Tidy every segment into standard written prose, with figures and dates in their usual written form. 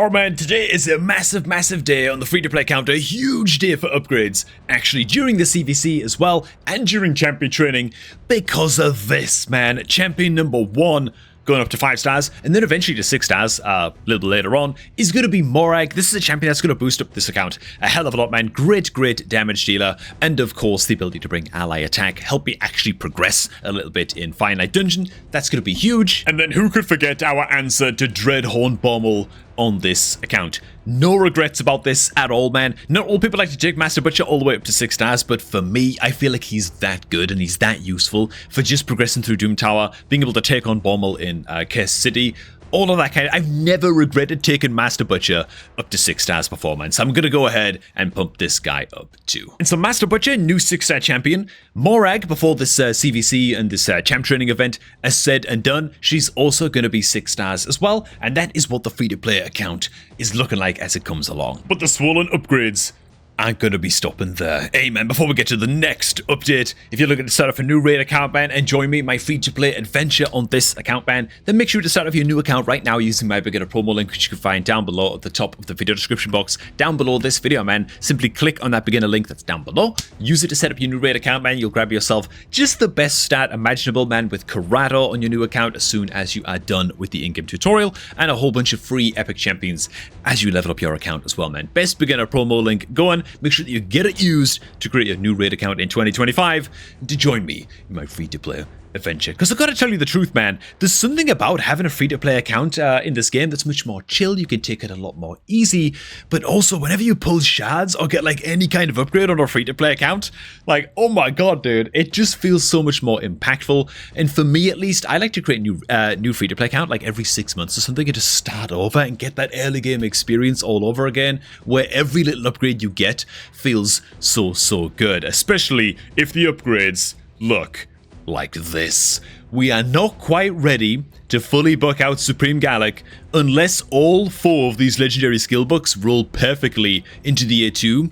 Oh man, today is a massive day on the free-to-play account, a huge day for upgrades, actually during the CVC as well, and during champion training, because of this, man. Champion number 1, going up to 5 stars, and then eventually to 6 stars, a little later on, is going to be Morag. This is a champion that's going to boost up this account a hell of a lot, man. Great damage dealer, and of course the ability to bring ally attack, help me actually progress a little bit in Finite Dungeon. That's going to be huge. And then who could forget our answer to Dreadhorn Bommel on this account? No regrets about this at all, man. Not all people like to take Master Butcher all the way up to 6 stars, but for me, I feel like he's that good and he's that useful for just progressing through Doom Tower, being able to take on Bommel in Curse City, all of that kind of... I've never regretted taking Master Butcher up to 6 stars before, man. So I'm going to go ahead and pump this guy up too. And so Master Butcher, new 6-star champion. Morag, before this CVC and this champ training event is said and done, she's also going to be 6 stars as well. And that is what the free-to-play account is looking like as it comes along. But the swollen upgrades aren't going to be stopping there. Hey man, before we get to the next update, if you're looking to start off a new raid account, man, and join me in my free-to-play adventure on this account, man, then make sure to start off your new account right now using my beginner promo link, which you can find down below at the top of the video description box, down below this video, man. Simply click on that beginner link that's down below, use it to set up your new raid account, man. You'll grab yourself just the best stat imaginable, man, with Corrado on your new account as soon as you are done with the in-game tutorial, and a whole bunch of free epic champions as you level up your account as well, man. Best beginner promo link going. Make sure that you get it used to create a new raid account in 2025 to join me in my free-to-play adventure. Because I've got to tell you the truth, man, there's something about having a free-to-play account in this game that's much more chill. You can take it a lot more easy, but also whenever you pull shards or get like any kind of upgrade on a free-to-play account, like, oh my god, dude, it just feels so much more impactful. And for me, at least, I like to create a new free-to-play account like every 6 months or something, and just start over and get that early game experience all over again, where every little upgrade you get feels so good, especially if the upgrades look like this. We are not quite ready to fully buck out Supreme Gallic unless all 4 of these legendary skill books roll perfectly into the A2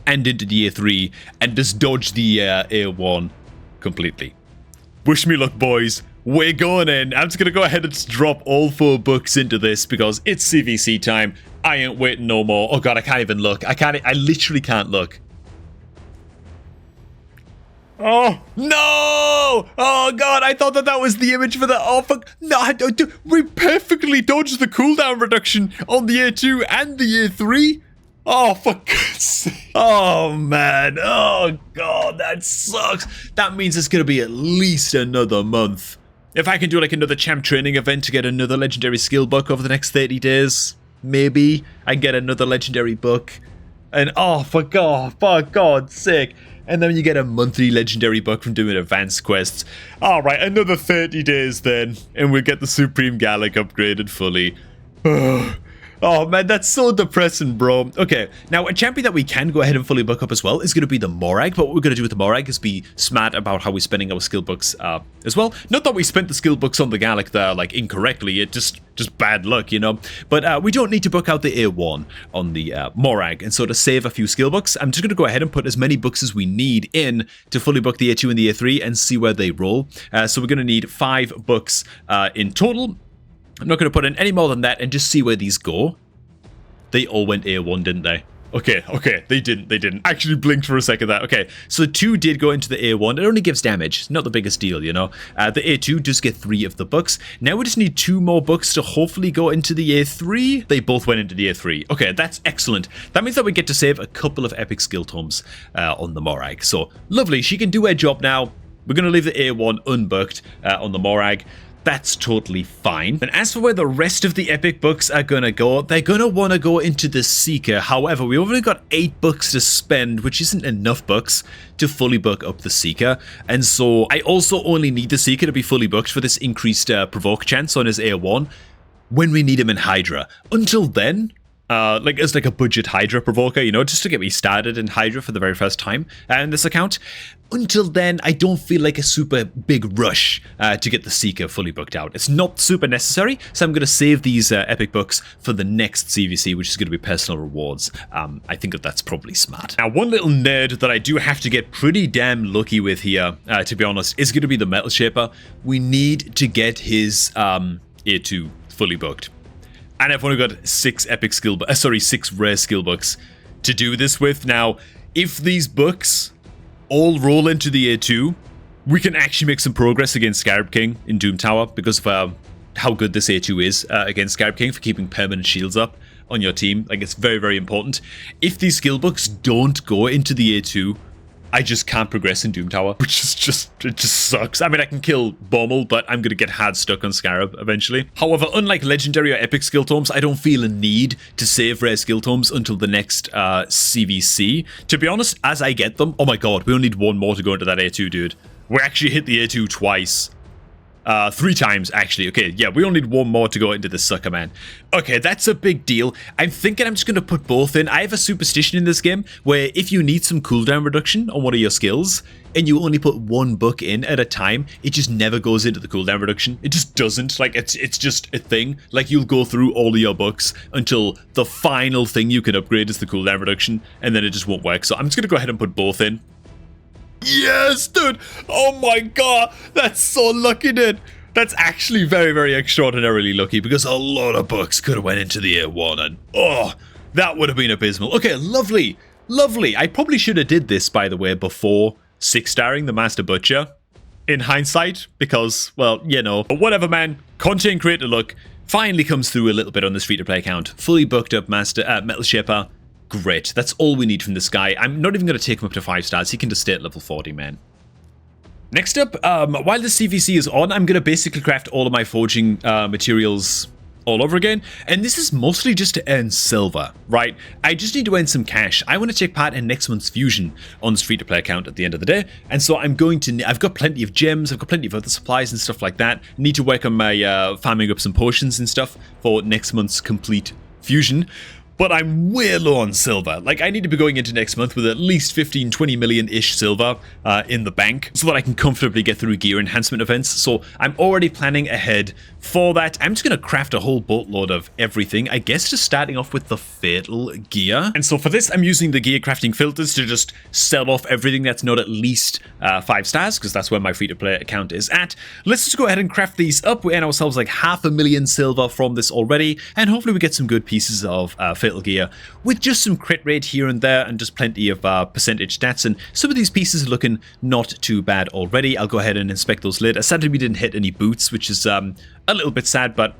and into the A3 and just dodge the A1 completely. Wish me luck, boys. We're going in. I'm just gonna go ahead and just drop all 4 books into this because it's CVC time. I ain't waiting no more. Oh god, I can't even look. I literally can't look. Oh, no! Oh, God, I thought that was the image for the... Oh, fuck. No, we perfectly dodged the cooldown reduction on the A2 and the A3. Oh, for God's sake. Oh, man. Oh, God, that sucks. That means it's going to be at least another month. If I can do, like, another champ training event to get another legendary skill book over the next 30 days, maybe I can get another legendary book. And, oh, for God's sake. And then you get a monthly legendary book from doing advanced quests. Alright, another 30 days then, and we'll get the Supreme Gallic upgraded fully. Oh man, that's so depressing, bro. Okay, now a champion that we can go ahead and fully book up as well is going to be the Morag, but what we're going to do with the Morag is be smart about how we're spending our skill books as well. Not that we spent the skill books on the Gallic there, like, incorrectly, it just bad luck, you know? But we don't need to book out the A1 on the Morag, and so to save a few skill books, I'm just going to go ahead and put as many books as we need in to fully book the A2 and the A3 and see where they roll. So we're going to need 5 books in total. I'm not going to put in any more than that and just see where these go. They all went A1, didn't they? Okay, they didn't. Actually blinked for a second there. Okay, so 2 did go into the A1. It only gives damage. It's not the biggest deal, you know. The A2 does get 3 of the books. Now we just need 2 more books to hopefully go into the A3. They both went into the A3. Okay, that's excellent. That means that we get to save a couple of epic skill tomes on the Morag. So, lovely. She can do her job now. We're going to leave the A1 unbooked on the Morag. That's totally fine. And as for where the rest of the epic books are gonna go, they're gonna want to go into the Seeker. However, we only got 8 books to spend, which isn't enough books to fully book up the Seeker. And so I also only need the Seeker to be fully booked for this increased provoke chance on his A1 when we need him in Hydra. Until then, like as like a budget Hydra provoker, you know, just to get me started in Hydra for the very first time in this account. Until then, I don't feel like a super big rush to get the Seeker fully booked out. It's not super necessary, so I'm going to save these epic books for the next CVC, which is going to be personal rewards. I think that's probably smart. Now, one little nerd that I do have to get pretty damn lucky with here, to be honest, is going to be the Metal Shaper. We need to get his A2 fully booked. And I've only got 6 6 rare skill books to do this with. Now, if these books all roll into the A2, we can actually make some progress against Scarab King in Doom Tower because of how good this A2 is against Scarab King for keeping permanent shields up on your team. Like, it's very, very important. If these skill books don't go into the A2, I just can't progress in Doom Tower, which is it just sucks. I mean, I can kill Bommel, but I'm going to get hard stuck on Scarab eventually. However, unlike legendary or epic skill tomes, I don't feel a need to save rare skill tomes until the next CVC. To be honest, as I get them, oh my god, we only need 1 more to go into that A2, dude. We actually hit the A2 twice. 3 times, actually. Okay, yeah, we only need 1 more to go into the sucker, man. Okay, that's a big deal. I'm thinking I'm just going to put both in. I have a superstition in this game where if you need some cooldown reduction on one of your skills, and you only put 1 book in at a time, it just never goes into the cooldown reduction. It just doesn't. Like, it's just a thing. Like, you'll go through all of your books until the final thing you can upgrade is the cooldown reduction, and then it just won't work. So I'm just going to go ahead and put both in. Yes, dude! Oh my god! That's so lucky, dude! That's actually very, very extraordinarily lucky because a lot of books could have went into the A1 and oh, that would have been abysmal. Okay, lovely. Lovely. I probably should have did this, by the way, before 6-starring the Master Butcher in hindsight because, well, you know. But whatever, man. Content creator look finally comes through a little bit on this free-to-play account. Fully booked up Metal Shaper. Great. That's all we need from this guy. I'm not even going to take him up to 5 stars. He can just stay at level 40, man. Next up, while the CVC is on, I'm going to basically craft all of my forging materials all over again. And this is mostly just to earn silver, right? I just need to earn some cash. I want to take part in next month's fusion on this free-to-play account at the end of the day. And so I'm going to... I've got plenty of gems. I've got plenty of other supplies and stuff like that. Need to work on my farming up some potions and stuff for next month's complete fusion. But I'm way low on silver. Like, I need to be going into next month with at least 15, 20 million-ish silver in the bank so that I can comfortably get through gear enhancement events. So I'm already planning ahead for that. I'm just going to craft a whole boatload of everything. I guess just starting off with the fatal gear. And so for this, I'm using the gear crafting filters to just sell off everything that's not at least 5 stars, because that's where my free-to-play account is at. Let's just go ahead and craft these up. We earn ourselves like 500,000 silver from this already, and hopefully we get some good pieces of fatal gear with just some crit rate here and there and just plenty of percentage stats. And some of these pieces are looking not too bad already. I'll go ahead and inspect those later. Sadly, we didn't hit any boots, which is a little bit sad, but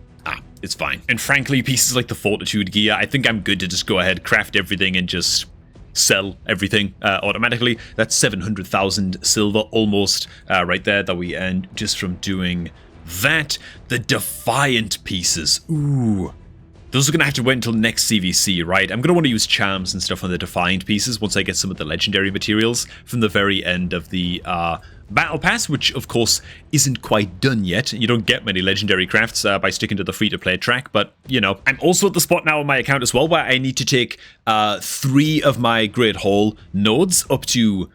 it's fine. And frankly, pieces like the fortitude gear, I think I'm good to just go ahead, craft everything, and just sell everything automatically. That's 700,000 silver almost right there that we earned just from doing that. The Defiant pieces. Ooh. Those are going to have to wait until next CVC, right? I'm going to want to use charms and stuff on the Defiant pieces once I get some of the legendary materials from the very end of the Battle Pass, which, of course, isn't quite done yet. You don't get many legendary crafts by sticking to the free-to-play track, but, you know. I'm also at the spot now on my account as well where I need to take 3 of my Great Hall nodes up to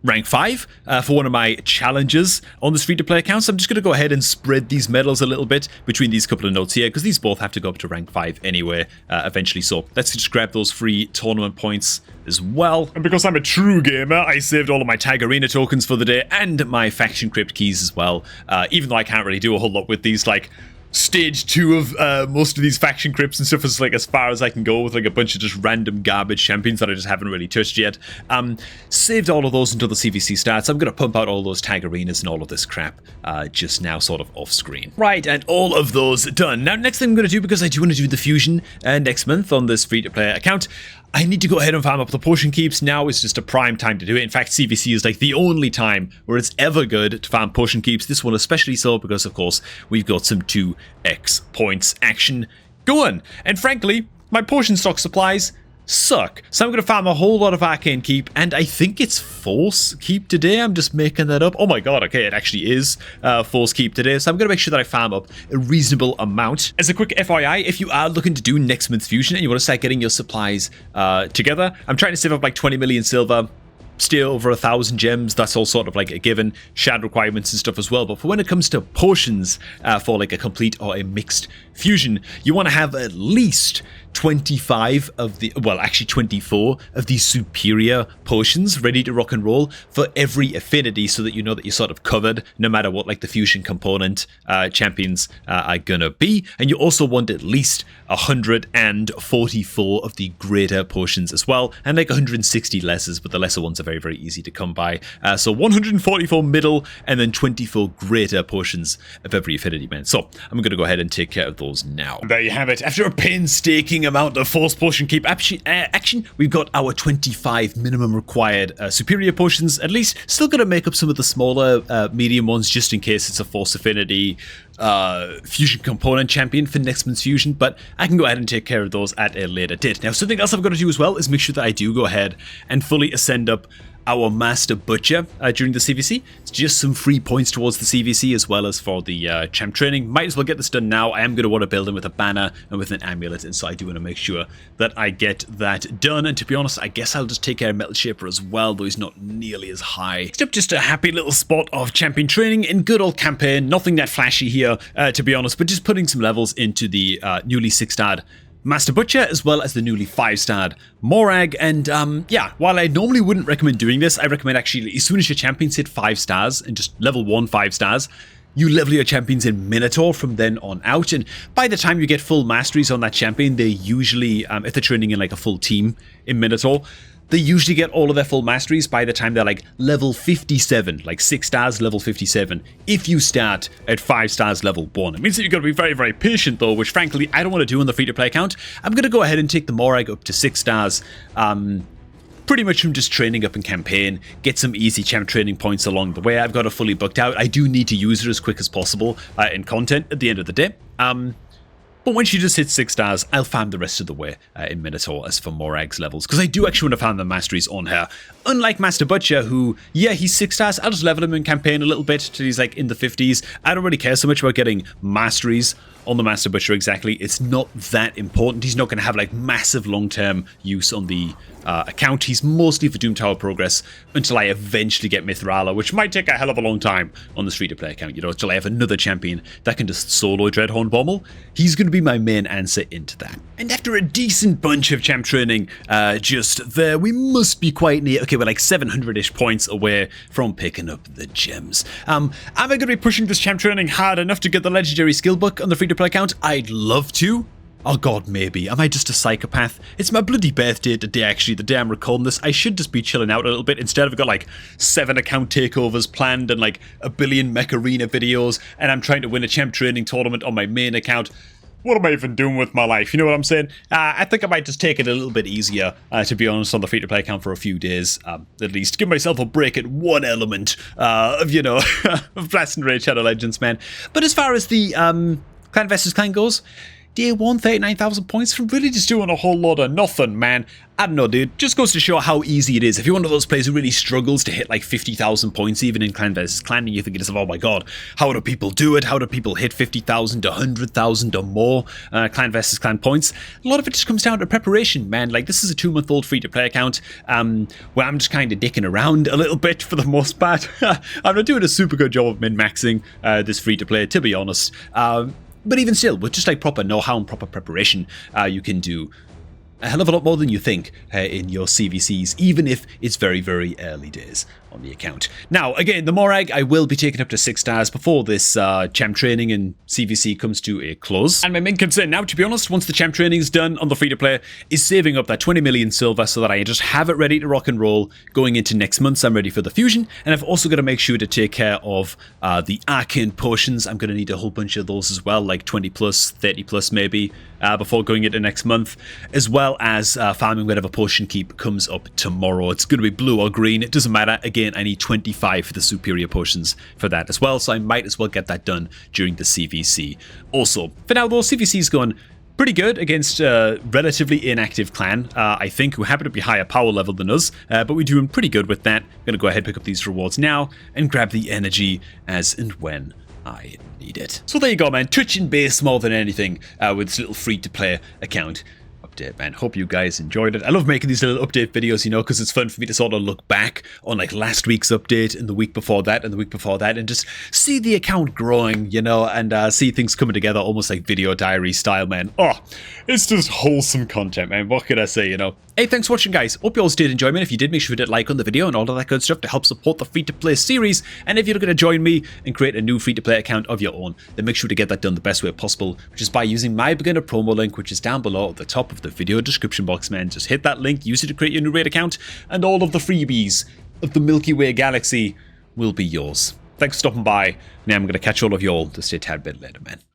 rank 5 for one of my challenges on this free-to-play account. So I'm just going to go ahead and spread these medals a little bit between these couple of nodes here, because these both have to go up to rank 5 anyway eventually. So let's just grab those free tournament points as well. And because I'm a true gamer, I saved all of my Tag Arena tokens for the day and my faction crypt keys as well, even though I can't really do a whole lot with these. Like, stage 2 of most of these faction crypts and stuff is like as far as I can go with like a bunch of just random garbage champions that I just haven't really touched yet. Saved all of those until the CVC starts. I'm going to pump out all those tag arenas and all of this crap just now, sort of off screen. Right, and all of those done. Now, next thing I'm going to do, because I do want to do the fusion next month on this free-to-play account, I need to go ahead and farm up the potion keeps. Now is just a prime time to do it. In fact, CVC is like the only time where it's ever good to farm potion keeps. This one especially so because, of course, we've got some 2x points action going. And frankly, my potion stock supplies suck. So I'm going to farm a whole lot of Arcane Keep, and I think it's Force Keep today. I'm just making that up. Oh my god, okay, it actually is Force Keep today. So I'm going to make sure that I farm up a reasonable amount. As a quick FYI, if you are looking to do next month's fusion and you want to start getting your supplies together, I'm trying to save up like 20 million silver, still over 1,000 gems. That's all sort of like a given. Shard requirements and stuff as well. But for when it comes to potions for like a complete or a mixed Fusion, you want to have at least 25 of the, well, actually 24 of these superior potions ready to rock and roll for every affinity, so that you know that you're sort of covered no matter what like the fusion component champions are gonna be. And you also want at least 144 of the greater potions as well, and like 160 lessers, but the lesser ones are very, very easy to come by. So 144 middle and then 24 greater potions of every affinity, man. So I'm gonna go ahead and take care of those now. And there you have it. After a painstaking amount of force potion keep action, we've got our 25 minimum required superior potions. At least still going to make up some of the smaller medium ones just in case it's a force affinity fusion component champion for next month's fusion, but I can go ahead and take care of those at a later date. Now, something else I've got to do as well is make sure that I do go ahead and fully ascend up our Master Butcher during the CVC. It's just some free points towards the CVC as well as for the champ training. Might as well get this done now. I am going to want to build him with a banner and with an amulet, and so I do want to make sure that I get that done. And to be honest, I guess I'll just take care of Metal Shaper as well, though he's not nearly as high. Next up, just a happy little spot of champion training in good old campaign. Nothing that flashy here, to be honest, but just putting some levels into the newly 6-starred Master Butcher, as well as the newly 5-starred Morag. And yeah, while I normally wouldn't recommend doing this, I recommend actually, as soon as your champions hit 5 stars and just level 1 5 stars, you level your champions in Minotaur from then on out. And by the time you get full masteries on that champion, they usually, if they're training in like a full team in Minotaur, they usually get all of their full masteries by the time they're like level 57, like 6 stars level 57, if you start at 5 stars level 1. It means that you've got to be very, very patient though, which frankly I don't want to do on the free-to-play account. I'm going to go ahead and take the Morag up to 6 stars, pretty much from just training up in campaign, get some easy champ training points along the way. I've got it fully booked out. I do need to use it as quick as possible in content at the end of the day. But when she just hits 6 stars, I'll farm the rest of the way in Minotaur as for Morag's levels, because I do actually want to farm the masteries on her. Unlike Master Butcher, who, yeah, he's 6 stars, I'll just level him in campaign a little bit till he's like in the 50s. I don't really care so much about getting masteries on the Master Butcher exactly. It's not that important. He's not going to have like massive long-term use on the account. He's mostly for Doom Tower progress until I eventually get Mithrala, which might take a hell of a long time on the free-to-play account, you know, until I have another champion that can just solo Dreadhorn Bommel. He's going to be my main answer into that. And after a decent bunch of champ training just there, we must be quite near, okay, we're like 700-ish points away from picking up the gems. Am I going to be pushing this champ training hard enough to get the legendary skill book on the free-to-play account? I'd love to. Oh god, maybe. Am I just a psychopath? It's my bloody birthday today, actually, the day I'm recording this. I should just be chilling out a little bit. Instead, I've got like 7 account takeovers planned and like a billion Mech Arena videos, and I'm trying to win a champ training tournament on my main account. What am I even doing with my life? You know what I'm saying? I think I might just take it a little bit easier, to be honest, on the free-to-play account for a few days, at least. Give myself a break at one element of, you know, of Blast and Raid Shadow Legends, man. But as far as the Clan vs. Clan goes, Day 1, 39,000 points from really just doing a whole lot of nothing, man. I don't know, dude. Just goes to show how easy it is. If you're one of those players who really struggles to hit like 50,000 points even in Clan vs. Clan, and you think to yourself, oh my god, how do people do it? How do people hit 50,000 to 100,000 or more Clan vs. Clan points? A lot of it just comes down to preparation, man. Like, this is a 2-month-old free-to-play account where I'm just kind of dicking around a little bit for the most part. I'm not doing a super good job of min-maxing this free-to-play, to be honest. But even still, with just like proper know-how and proper preparation, you can do a hell of a lot more than you think in your CVCs, even if it's very, very early days on the account. Now, again, the Morag, I will be taking up to 6 stars before this champ training and CVC comes to a close. And my main concern now, to be honest, once the champ training is done on the free-to-play, is saving up that 20 million silver so that I just have it ready to rock and roll going into next month. So I'm ready for the fusion, and I've also got to make sure to take care of the arcane potions. I'm going to need a whole bunch of those as well, like 20 plus, 30 plus maybe, before going into next month, as well as farming whatever potion keep comes up tomorrow. It's going to be blue or green, it doesn't matter. Again, I need 25 for the superior potions for that as well, so I might as well get that done during the CVC. Also, for now though, CVC's going pretty good against a relatively inactive clan, I think, who happen to be higher power level than us, but we're doing pretty good with that. I'm going to go ahead and pick up these rewards now and grab the energy as and when I need it. So there you go, man. Touching base more than anything with this little free-to-play account. update, man. Hope you guys enjoyed it. I love making these little update videos, you know, because it's fun for me to sort of look back on like last week's update and the week before that and the week before that and just see the account growing, you know, and see things coming together almost like video diary style, man. Oh, it's just wholesome content, man. What could I say, you know? Hey, thanks for watching, guys. Hope you all did enjoy, man. If you did, make sure you hit like on the video and all of that good stuff to help support the free-to-play series. And if you're looking to join me and create a new free-to-play account of your own, then make sure to get that done the best way possible, which is by using my beginner promo link, which is down below at the top of the video description box, man. Just hit that link, use it to create your new raid account, and all of the freebies of the Milky Way galaxy will be yours. Thanks for stopping by. Now I'm going to catch all of y'all just a tad bit later, man.